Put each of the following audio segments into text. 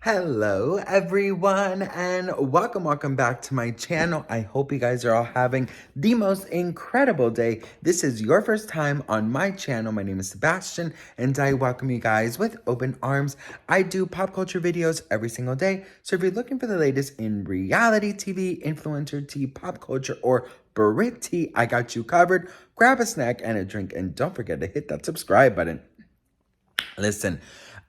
Hello everyone and welcome back to my channel. I hope you guys are all having the most incredible day. This is your first time on my channel. My name is Sebastian and I welcome you guys with open arms. I do pop culture videos every single day. So if you're looking for the latest in reality TV, influencer tea, pop culture, or Britney, I got you covered. Grab a snack and a drink and don't forget to hit that subscribe button. Listen,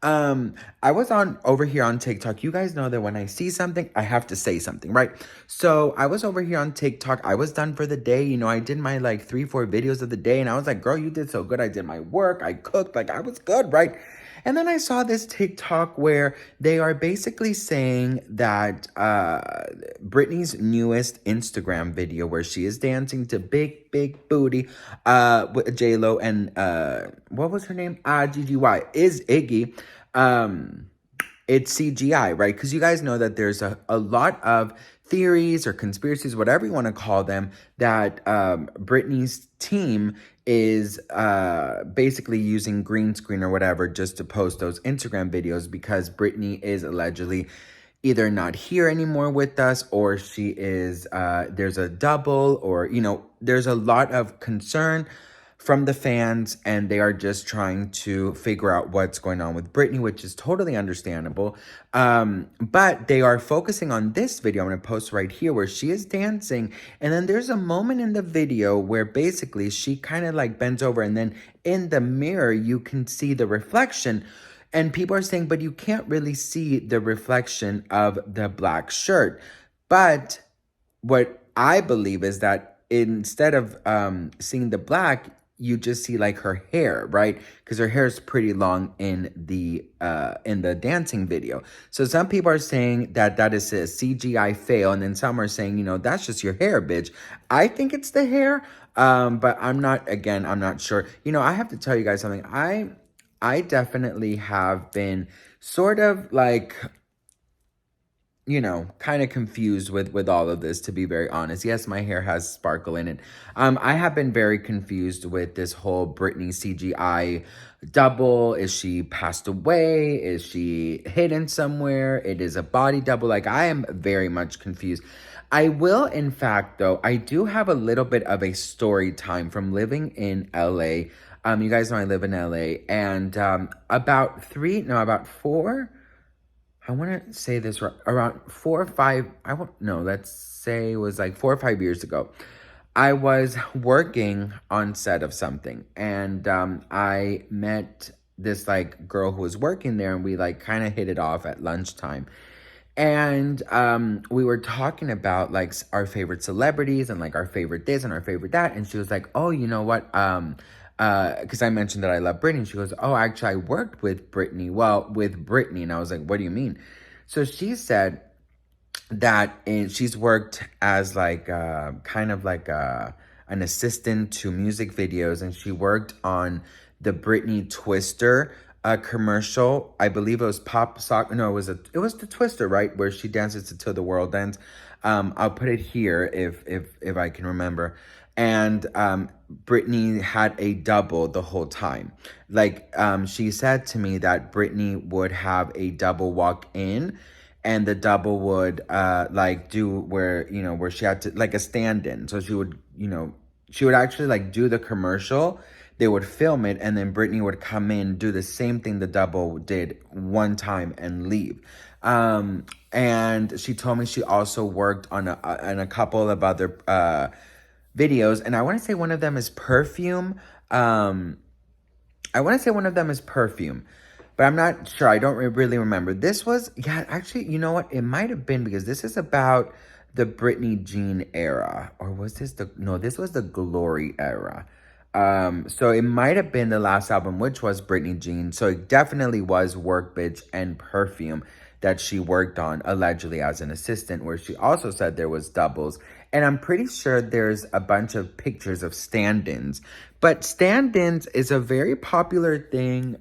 I was on over here on TikTok. You guys know that when I see something, I have to say something, right? So I was over here on TikTok. I was done for the day. You know, I did my like 3-4 videos of the day and I was like, girl, you did so good. I did my work. I cooked. Like I was good, right? And then I saw this TikTok where they are basically saying that Britney's newest Instagram video where she is dancing to Big Booty with J-Lo and what was her name? GGY is Iggy. It's CGI, right? Because you guys know that there's a lot of theories or conspiracies, whatever you want to call them, that Britney's team is basically using green screen or whatever just to post those Instagram videos because Britney is allegedly either not here anymore with us or she is, there's a double or, you know, there's a lot of concern from the fans and they are just trying to figure out what's going on with Britney, which is totally understandable. But they are focusing on this video I'm going to post right here where she is dancing. And then there's a moment in the video where basically she kind of like bends over and then in the mirror, you can see the reflection. And people are saying, but you can't really see the reflection of the black shirt. But what I believe is that instead of seeing the black, you just see like her hair, right? Because her hair is pretty long in the dancing video. So some people are saying that that is a CGI fail, and then some are saying, you know, that's just your hair, bitch. I think it's the hair, but I'm not. Again, I'm not sure. You know, I have to tell you guys something. I definitely have been sort of like, you know, kind of confused with all of this, to be very honest. Yes, my hair has sparkle in it. I have been very confused with this whole Britney CGI double. Is she passed away? Is she hidden somewhere? It is a body double. Like, I am very much confused. I will, in fact, though, I do have a little bit of a story time from living in LA. You guys know I live in LA, and about four, I want to say this around 4 or 5, let's say it was like 4 or 5 years ago. I was working on set of something and I met this like girl who was working there and we like kind of hit it off at lunchtime. And we were talking about like our favorite celebrities and like our favorite this and our favorite that. And she was like, oh, you know what? Because I mentioned that I love Britney. She goes, oh, actually, I worked with Britney. Well, with Britney. And I was like, what do you mean? So she said that she's worked as like kind of like an assistant to music videos. And she worked on the Britney Twister commercial. I believe it was Pop Sock. No, it was the Twister, right? Where she dances to Till the World Ends. I'll put it here if I can remember. And Britney had a double the whole time. Like she said to me that Britney would have a double walk in and the double would like do where she had to like a stand-in. So she would actually like do the commercial. They would film it and then Britney would come in, do the same thing the double did one time and leave. And she told me she also worked on a couple of other videos, and I want to say one of them is Perfume. But I'm not sure. I don't really remember. This was, yeah, actually, you know what? It might have been because this is about the Britney Jean era. Or was this this was the Glory era. So it might have been the last album, which was Britney Jean. So it definitely was Work Bitch and Perfume that she worked on allegedly as an assistant, where she also said there was doubles. And I'm pretty sure there's a bunch of pictures of stand-ins. But stand-ins is a very popular thing.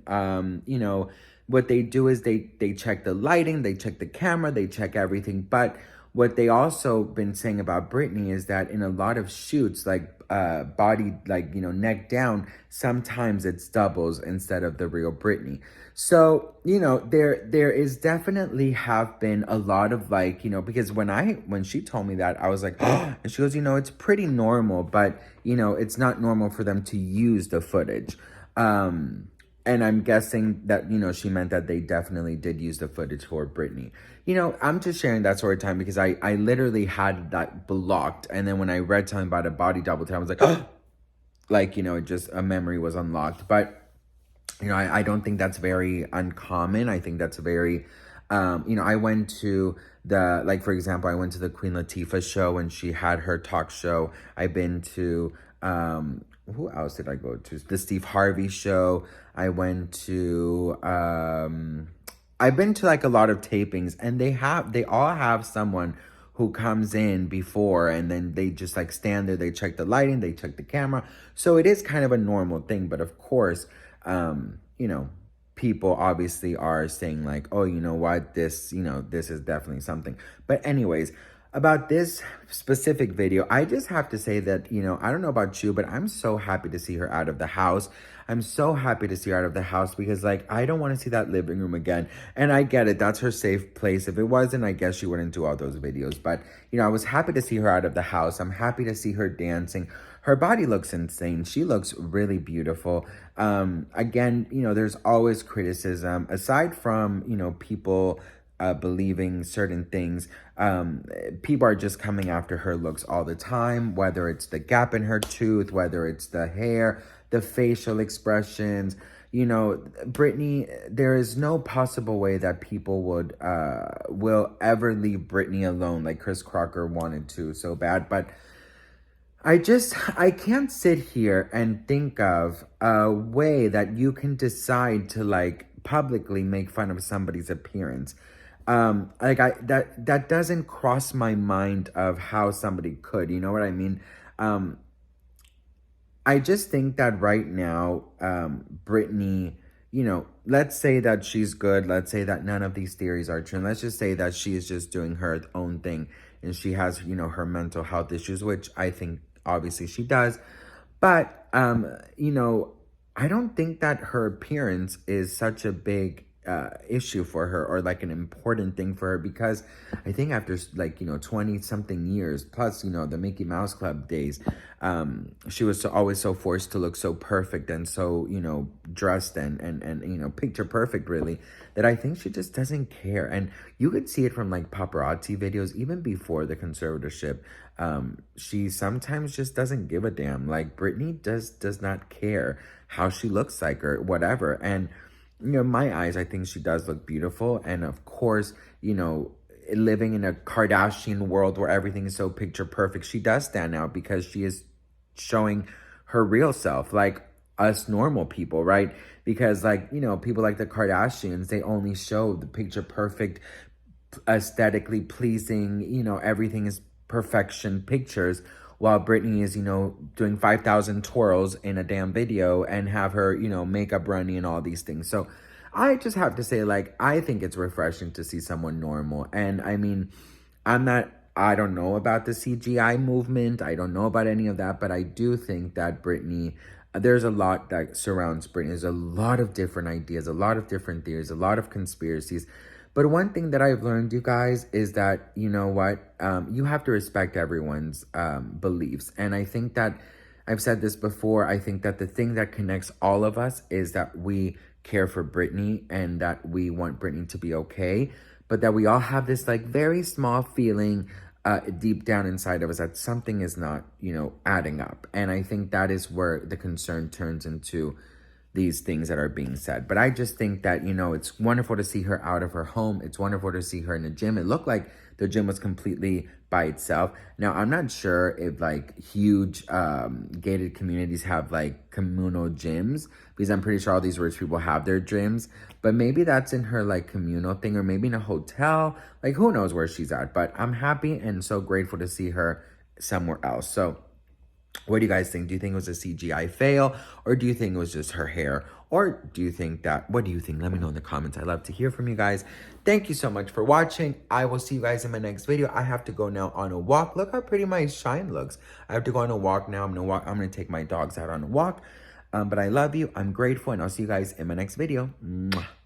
You know, what they do is they check the lighting, they check the camera, they check everything. But what they also been saying about Britney is that in a lot of shoots, like body, like, neck down, sometimes it's doubles instead of the real Britney. So, there is definitely have been a lot of, like, because when she told me that, I was like, oh, and she goes, it's pretty normal, but, it's not normal for them to use the footage. And I'm guessing that, she meant that they definitely did use the footage for Britney. I'm just sharing that story time because I literally had that blocked. And then when I read something about a body double time, I was like, oh, like, just a memory was unlocked. But, I don't think that's very uncommon. I think that's very, I went to like, for example, I went to the Queen Latifah show when she had her talk show. I've been to, who else did I go to? The Steve Harvey show. I went to, I've been to like a lot of tapings, and they all have someone who comes in before, and then they just like stand there, they check the lighting, they check the camera. So it is kind of a normal thing, but of course, people obviously are saying like, oh, you know what, this is definitely something. But anyways, about this specific video, I just have to say that, I don't know about you, but I'm so happy to see her out of the house. I'm so happy to see her out of the house because, like, I don't want to see that living room again. And I get it. That's her safe place. If it wasn't, I guess she wouldn't do all those videos. But, I was happy to see her out of the house. I'm happy to see her dancing. Her body looks insane. She looks really beautiful. Again, there's always criticism. Aside from, people believing certain things, people are just coming after her looks all the time, whether it's the gap in her tooth, whether it's the hair, the facial expressions. Britney, there is no possible way that people will ever leave Britney alone like Chris Crocker wanted to so bad. But I can't sit here and think of a way that you can decide to like publicly make fun of somebody's appearance. That doesn't cross my mind of how somebody could, you know what I mean? I just think that right now, Britney, let's say that she's good. Let's say that none of these theories are true. And let's just say that she is just doing her own thing and she has, her mental health issues, which I think obviously she does. But, I don't think that her appearance is such a big issue for her or like an important thing for her, because I think after like 20 something years plus the Mickey Mouse Club days, she was always so forced to look so perfect and so dressed and picture perfect, really, that I think she just doesn't care. And you could see it from like paparazzi videos even before the conservatorship. She sometimes just doesn't give a damn. Like Britney does not care how she looks like or whatever. And in my eyes, I think she does look beautiful. And of course, living in a Kardashian world where everything is so picture perfect, she does stand out because she is showing her real self, like us normal people, right? Because like, people like the Kardashians, they only show the picture perfect, aesthetically pleasing, everything is perfection pictures, while Britney is, doing 5,000 twirls in a damn video and have her, makeup running and all these things. So I just have to say, like, I think it's refreshing to see someone normal. And I mean, I don't know about the CGI movement. I don't know about any of that, but I do think that Britney, there's a lot that surrounds Britney. There's a lot of different ideas, a lot of different theories, a lot of conspiracies. But one thing that I've learned, you guys, is that, you know what, you have to respect everyone's beliefs. And I think that, I've said this before, I think that the thing that connects all of us is that we care for Britney and that we want Britney to be okay. But that we all have this like very small feeling deep down inside of us that something is not, adding up. And I think that is where the concern turns into these things that are being said. But I just think that, it's wonderful to see her out of her home. It's wonderful to see her in the gym. It looked like the gym was completely by itself. Now, I'm not sure if like huge gated communities have like communal gyms, because I'm pretty sure all these rich people have their gyms. But maybe that's in her like communal thing, or maybe in a hotel. Like, who knows where she's at. But I'm happy and so grateful to see her somewhere else. So what do you guys think? Do you think it was a CGI fail, or do you think it was just her hair? Or do you think that, what do you think? Let me know in the comments. I love to hear from you guys. Thank you so much for watching. I will see you guys in my next video. I have to go now on a walk. Look how pretty my shine looks. I have to go on a walk now. I'm gonna take my dogs out on a walk. But I love you. I'm grateful, and I'll see you guys in my next video. Mwah.